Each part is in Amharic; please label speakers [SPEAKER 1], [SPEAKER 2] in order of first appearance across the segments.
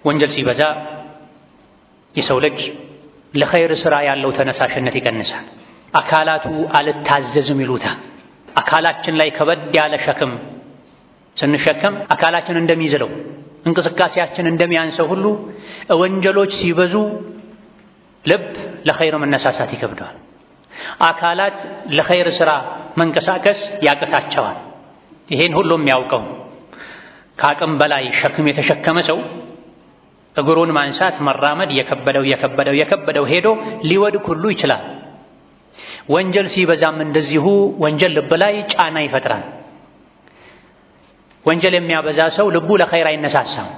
[SPEAKER 1] ወንጀል ሲበዛ የሰው ልጅ ለኸይር ሥራ ያለው ተነሳሽነት ይቀንሳል። አካላቱ አልታዘዝም ይሉታል። አካላችን ላይ ከበድ ያለ ሸክም ስንሸከም አካላችን እንደሚዝለው እንቅስቃሴያችን እንደሚያንሰው ሁሉ ወንጀሎች ሲበዙ ልብ ለኸይር መነሳሳት ይከብደዋል። አካላት ለኸይር ሥራ መንቀሳቀስ ያቅታቸዋል። ይሄን ሁሉም ያውቀው። ከአቅም በላይ ሸክም የተሸከመ ሰው እግሩን ማንሳት መራመድ የከበደው ሄዶ ሊወድቅ ሁሉ ይችላል። ወንጀል ሲበዛም እንደዚሁ ወንጀል ልብ ላይ ጫና ይፈጥራል። ወንጀል የሚያበዛ ሰው ልቡ ለኸይር አይነሳሳም።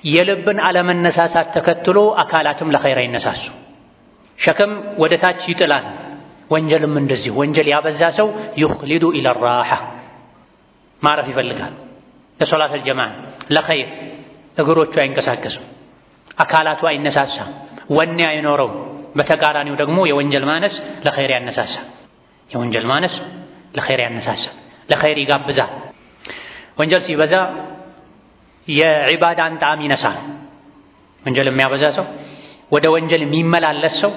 [SPEAKER 1] የልብን አለመነሳሳት ተከትሎ አካላትም ለኸይር አይነሳሱ። ሸክም ወደ ታች ይጥላል። ወንጀልም እንደዚሁ። ወንጀል ያበዛ ሰው ይኽሊዱ ኢለ ራሓ ማረፍ ይፈልጋል። ለሶላት አልጀማዓ ለኸይር እግሮቹ አይንቀሳቀሱም፣ አካላቱ አይነሳሳም፣ ወኔ አይኖረው። በተቃራኒው ደግሞ የወንጀል ማነስ ለኸይር ያነሳሳል። የወንጀል ማነስ ለኸይር ያነሳሳል፣ ለኸይር ይጋብዛል። ወንጀል ሲበዛ የዒባዳን ጣዕም ይነሳል። ወንጀል የሚያበዛ ሰው፣ ወደ ወንጀል የሚመላለስ ሰው፣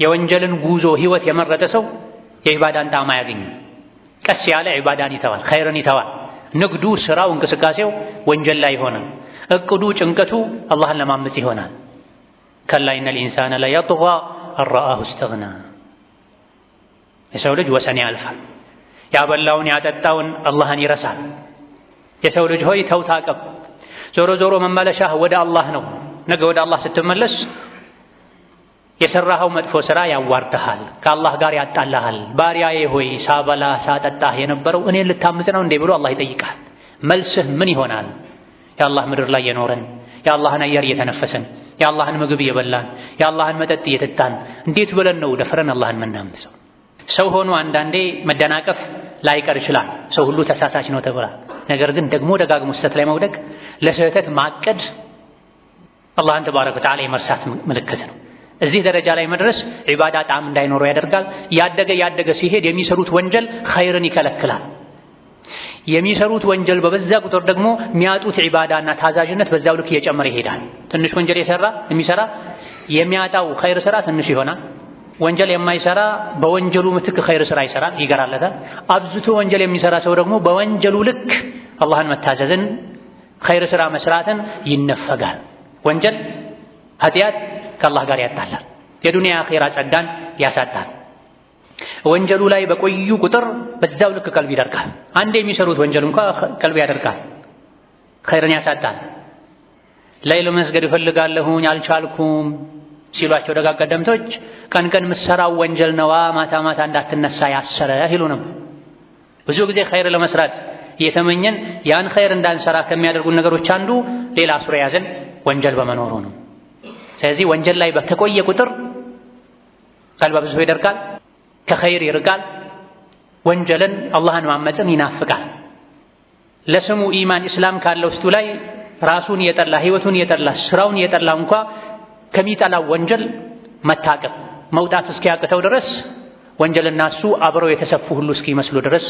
[SPEAKER 1] የወንጀልን ጉዞ ህይወት የመረጠ ሰው የዒባዳን ጣዕም አያገኝም። ቀስ ያለ ዒባዳን ይተዋል፣ ኸይርን ይተዋል። ንግዱ፣ ስራው፣ እንቅስቃሴው ወንጀል ላይ ይሆናል። እቅዱ፣ ጭንቀቱ አላህን ለማመጽ ይሆናል። ከላ ኢነል ኢንሳነ ለየጥጋ አን እስተግና። የሰው ልጅ ወሰን ያልፋል። ያበላውን ያጠጣውን አላህን ይረሳል። የሰው ልጅ ሆይ ተው ታቀብ። ዞሮ ዞሮ መመለሻህ ወደ አላህ ነው። ነገ ወደ አላህ ስትመለስ የሰራኸው መጥፎ ሥራ ያዋርድሃል፣ ከአላህ ጋር ያጣላሃል። ባሪያዬ ሆይ ሳበላ ሳጠጣህ የነበረው እኔን ልታምጽ ነው እንዴ ብሎ አላህ ይጠይቃል። መልስህ ምን ይሆናል? የአላህ ምድር ላይ የኖረን የአላህን አየር እየተነፈሰን የአላህን ምግብ እየበላን የአላህን መጠጥ እየጠጣን እንዴት ብለን ነው ደፍረን አላህን መናምሰው? ሰው ሆኖ አንዳንዴ መደናቀፍ ላይቀር ይችላል። ሰው ሁሉ ተሳሳች ነው ተብሏል። ነገር ግን ደግሞ ደጋግሞ ስህተት ላይ መውደቅ፣ ለስህተት ማቀድ አላህን ተባረከ ወተዓላ የመርሳት ምልክት ነው። እዚህ ደረጃ ላይ መድረስ ዒባዳ ጣዕም እንዳይኖረው ያደርጋል። ያደገ ሲሄድ የሚሰሩት ወንጀል ኸይርን ይከለክላል። የሚሰሩት ወንጀል በበዛ ቁጥር ደግሞ የሚያጡት ዒባዳና ታዛዥነት በዛው ልክ እየጨመረ ይሄዳል። ትንሽ ወንጀል የሚሰራ የሚያጣው ኸይር ሥራ ትንሽ ይሆናል። ወንጀል የማይሰራ በወንጀሉ ምትክ ኸይር ሥራ ይሰራል፣ ይገራለታል። አብዝቶ ወንጀል የሚሰራ ሰው ደግሞ በወንጀሉ ልክ አላህን መታዘዝን ኸይር ሥራ መስራትን ይነፈጋል። ወንጀል ኃጢአት ከአላህ ጋር ያጣላል። የዱንያ አኺራ ጸጋን ያሳጣል። ወንጀሉ ላይ በቆዩ ቁጥር በዛው ልክ ቀልብ ይደርቃል። አንዴ የሚሰሩት ወንጀል እንኳን ቀልብ ያደርቃል፣ ኸይርን ያሳጣል። ሌሊት መስገድ እፈልጋለሁኝ አልቻልኩም ሲሏቸው ደጋግ ቀደምቶች ቀን ቀን ምሰራው ወንጀል ነዋ ማታ ማታ እንዳትነሳ ያሰረህ ይሉ ነበር። ብዙ ጊዜ ኸይር ለመስራት እየተመኘን ያን ኸይር እንዳንሰራ ከሚያደርጉን ነገሮች አንዱ ሌላ ሱራ ያዘን ወንጀል በመኖሩ ነው። ስለዚህ ወንጀል ላይ በተቆየ ቁጥር ቀልብ ብዙ ይደርቃል፣ ከኸይር ይርቃል። ወንጀልን አላህን ማመጽን ይናፍቃል። ለስሙ ኢማን እስላም ካለው ውስጡ ላይ ራሱን የጠላ ህይወቱን የጠላ ስራውን የጠላ እንኳ ከሚጠላው ወንጀል መታቀብ መውጣት እስኪያቅተው ድረስ ወንጀልና እሱ አብረው የተሰፉ ሁሉ እስኪመስሉ ድረስ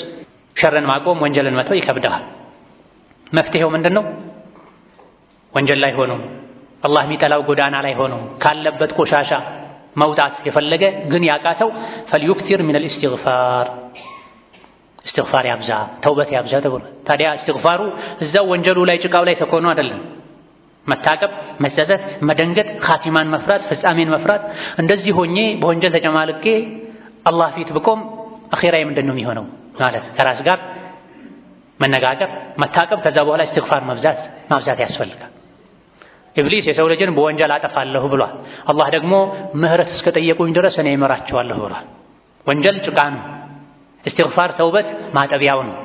[SPEAKER 1] ሸርን ማቆም ወንጀልን መተው ይከብዳል። መፍትሄው ምንድነው? ወንጀል ላይ ሆኖ አላህ የሚጠላው ጎዳና ላይ ሆኖ ካለበት ቆሻሻ መውጣት የፈለገ ግን ያቃተው ፈልዩክቲር ሚነል ኢስቲግፋር ያብዛ፣ ተውበት ያብዛ ተብሎ። ታዲያ ኢስቲግፋሩ እዛው ወንጀሉ ላይ ጭቃው ላይ ተኮኖ አይደለም። መታቀብ፣ መጸጸት፣ መደንገጥ፣ ኻቲማን መፍራት፣ ፍጻሜን መፍራት። እንደዚህ ሆኜ በወንጀል ተጨማልቄ አላህ ፊት ብቆም አኺራዬ ምንድነው የሚሆነው ማለት ከራስ ጋር መነጋገር፣ መታቀብ፣ ከዛ በኋላ ኢስቲግፋር ማብዛት ያስፈልጋል። ኢብሊስ የሰው ልጅን በወንጀል አጠፋለሁ ብሏል። አላህ ደግሞ ምህረት እስከጠየቁኝ ድረስ እኔ እመራቸዋለሁ ብሏል። ወንጀል ጭቃ ነው፣ ኢስቲግፋር ተውበት ማጠቢያው ነው።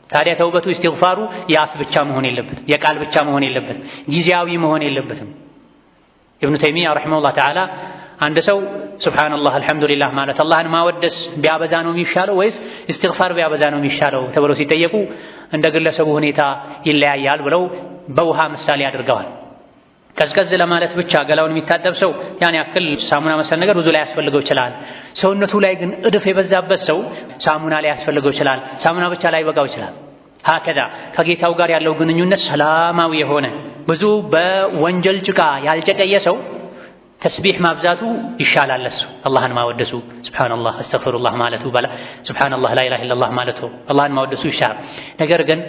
[SPEAKER 1] ታዲያ ተውበቱ ኢስቲግፋሩ የአፍ ብቻ መሆን የለበትም፣ የቃል ብቻ መሆን የለበትም፣ ጊዜያዊ መሆን የለበትም። ኢብኑ ተይሚያ ረሒመሁላህ ተዓላ አንድ ሰው ሱብሓነላህ አልሐምዱሊላህ ማለት አላህን ማወደስ ቢያበዛ ነው የሚሻለው ወይስ ኢስቲግፋር ቢያበዛ ነው የሚሻለው ተብለው ሲጠየቁ እንደ ግለሰቡ ሁኔታ ይለያያል ብለው በውሃ ምሳሌ አድርገዋል። ቀዝቀዝ ለማለት ብቻ ገላውን የሚታጠብ ሰው ያን ያክል ሳሙና መሰል ነገር ብዙ ላይ ያስፈልገው ይችላል። ሰውነቱ ላይ ግን እድፍ የበዛበት ሰው ሳሙና ላይ ያስፈልገው ይችላል፣ ሳሙና ብቻ ላይ በቃው ይችላል። ሀከዛ ከጌታው ጋር ያለው ግንኙነት ሰላማዊ የሆነ ብዙ በወንጀል ጭቃ ያልጨቀየ ሰው ተስቢህ ማብዛቱ ይሻላል። እሱ አላህን ማወደሱ ሱብሃንአላህ አስተግፊሩላህ ማለቱ በላ ሱብሃንአላህ ላ ኢላሃ ኢለላህ ማለቱ አላህን ማወደሱ ይሻላል። ነገር ግን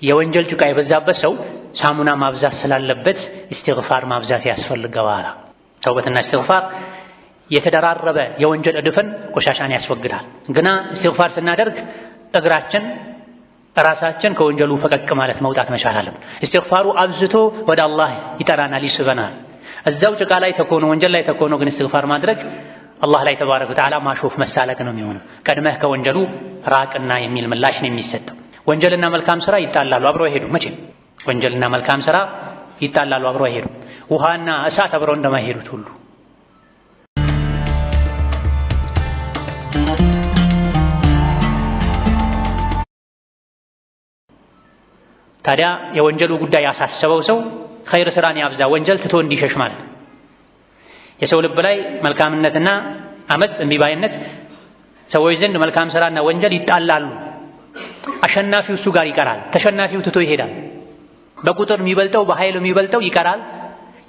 [SPEAKER 1] የወንጀል ጭቃ የበዛበት ሰው ሳሙና ማብዛት ስላለበት ኢስቲግፋር ማብዛት ያስፈልገዋል። ተውበትና ኢስቲግፋር የተደራረበ የወንጀል እድፍን ቆሻሻን ያስወግዳል። ግና ኢስቲግፋር ስናደርግ እግራችን ራሳችን ከወንጀሉ ፈቀቅ ማለት መውጣት መቻል አለብን። ኢስቲግፋሩ አብዝቶ ወደ አላህ ይጠራናል፣ ይስበናል። እዛው ጭቃ ላይ ተኮኖ ወንጀል ላይ ተኮኖ ግን ኢስቲግፋር ማድረግ አላህ ላይ ተባረከ ወተዓላ ማሾፍ መሳለቅ ነው የሚሆነው። ቀድመህ ከወንጀሉ ራቅና የሚል ምላሽ ነው የሚሰጠው። ወንጀልና መልካም ስራ ይጣላሉ፣ አብረው አይሄዱም። መቼም ወንጀልና መልካም ስራ ይጣላሉ፣ አብረው አይሄዱም። ውሃና እሳት አብረው እንደማይሄዱት ሁሉ ታዲያ የወንጀሉ ጉዳይ ያሳሰበው ሰው ኸይር ስራን ያብዛ፣ ወንጀል ትቶ እንዲሸሽ ማለት ነው። የሰው ልብ ላይ መልካምነትና አመጽ እምቢባይነት ሰዎች ዘንድ መልካም ስራና ወንጀል ይጣላሉ። አሸናፊው እሱ ጋር ይቀራል፣ ተሸናፊው ትቶ ይሄዳል። በቁጥር የሚበልጠው በኃይል የሚበልጠው ይቀራል፣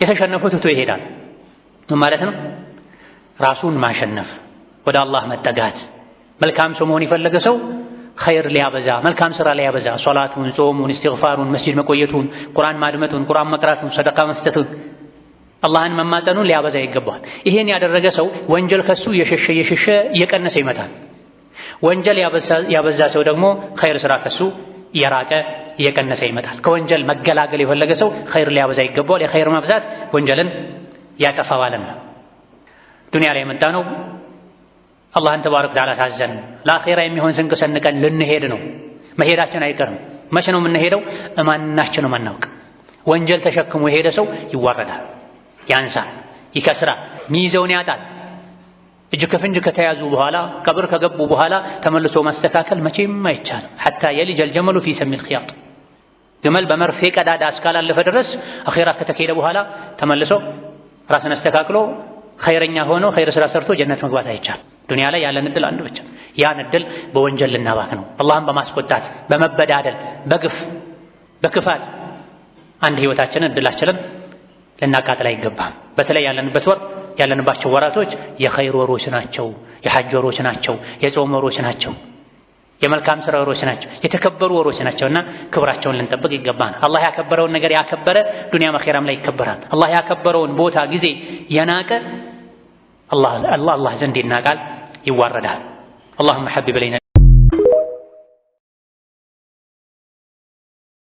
[SPEAKER 1] የተሸነፈው ትቶ ይሄዳል። ምን ማለት ነው? ራሱን ማሸነፍ፣ ወደ አላህ መጠጋት። መልካም ሰው መሆን የፈለገ ሰው ኸይር ሊያበዛ፣ መልካም ስራ ሊያበዛ፣ ሶላቱን፣ ጾሙን፣ ኢስቲግፋሩን፣ መስጂድ መቆየቱን፣ ቁርአን ማድመጡን፣ ቁርአን መቅራቱን፣ ሰደቃ መስጠቱን፣ አላህን መማጸኑን ሊያበዛ ይገባል። ይሄን ያደረገ ሰው ወንጀል ከሱ የሸሸ እየቀነሰ ይመጣል። ወንጀል ያበዛ ሰው ደግሞ ኸይር ስራ ከሱ እየራቀ እየቀነሰ ይመጣል። ከወንጀል መገላገል የፈለገ ሰው ኸይር ሊያበዛ ይገባል። የኸይር መብዛት ወንጀልን ያጠፋዋልና ዱንያ ላይ የመጣ ነው አላህን ተባረከ ወተዓላ ታዘን ለአኺራ የሚሆን ስንቅ ሰንቀን ልንሄድ ነው። መሄዳችን አይቀርም። መቼ ነው የምንሄደው? እማናችንም አናውቅ። ወንጀል ተሸክሞ የሄደ ሰው ይዋረዳል፣ ያንሳል፣ ይከስራል፣ ሚይዘውን ያጣል። እጅ ከፍንጅ ከተያዙ በኋላ ቀብር ከገቡ በኋላ ተመልሶ ማስተካከል መቼም አይቻልም። ሐታ የሊጀል ጀመሉ ፊ ሰሚል ኺያጥ፣ ግመል በመርፌ ቀዳዳ እስካላለፈ ድረስ አኺራ ከተካሄደ በኋላ ተመልሶ ራስን አስተካክሎ ኸይረኛ ሆኖ ኸይር ስራ ሰርቶ ጀነት መግባት አይቻልም። ዱንያ ላይ ያለን እድል አንድ ብቻ። ያን እድል በወንጀል ልናባክ ነው። አላህን በማስቆጣት በመበዳደል በግፍ በክፋት አንድ ህይወታችንን እድላችንን ልናቃጥል አይገባም። በተለይ ያለንበት ወር ያለንባቸው ወራቶች የኸይር ወሮች ናቸው፣ የሐጅ ወሮች ናቸው፣ የጾም ወሮች ናቸው፣ የመልካም ስራ ወሮች ናቸው፣ የተከበሩ ወሮች ናቸውና ክብራቸውን ልንጠብቅ ይገባል። አላህ ያከበረውን ነገር ያከበረ ዱንያ መኼራም ላይ ይከበራል። አላህ ያከበረውን ቦታ ጊዜ የናቀ አላህ ዘንድ ይናቃል፣ ይዋረዳል። اللهم حبب إلينا